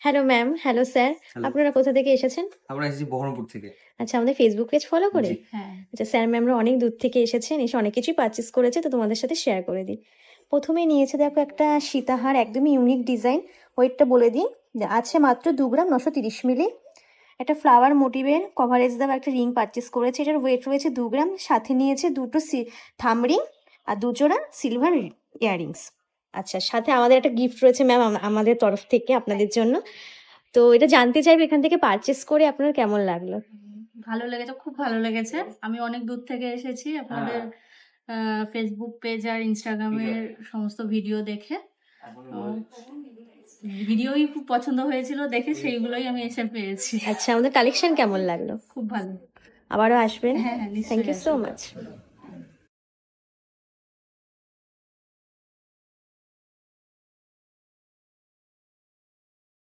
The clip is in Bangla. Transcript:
Hello ma'am, hello sir. Hello. আপনারা কোথা থেকে এসেছেন? আমরা এসেছি বহরমপুর থেকে। আচ্ছা, আমাদের ফেসবুক পেজ ফলো করে? জি। হ্যাঁ, আচ্ছা স্যার ম্যামরা অনেক দূর থেকে এসেছেন, এসে অনেক কিছুই পারচেজ করেছে, তো তোমাদের সাথে শেয়ার করে দিই। ১ম এ নিয়েছে দেখো একটা সীতাহার, একদমই ইউনিক ডিজাইন। ওয়েটটা বলে দিই, আছে মাত্র ২ গ্রাম ৯৩০ মিলি। একটা ফ্লাওয়ার মোটিভের কভারেজ দেওয়া একটা রিং পারচেজ করেছে, এটার ওয়েট রয়েছে ২ গ্রাম। সাথে নিয়েছে দুটো থাম্ব রিং আর ২ জোড়া সিলভার ইয়াররিংস। আচ্ছা, সাথে আমাদের একটা গিফট রয়েছে ম্যাম আমাদের তরফ থেকে আপনাদের জন্য। তো এটা জানতে চাইবো এখান থেকে পারচেজ করে আপনার কেমন লাগলো? ভালো লেগেছে, খুব ভালো লেগেছে। আমি অনেক দূর থেকে এসেছি আপনাদের ফেসবুক পেজ আর ইনস্টাগ্রামের সমস্ত ভিডিও দেখে। ভিডিওই খুব পছন্দ হয়েছিল দেখে, সেইগুলোই আমি এসে পেয়েছি। আচ্ছা, আমাদের কালেকশন কেমন লাগলো? খুব ভালো। আবারও আসবেন? হ্যাঁ, হ্যাঁ, নিশ্চয়ই থ্যাংক ইউ সো আসবো। মাচ।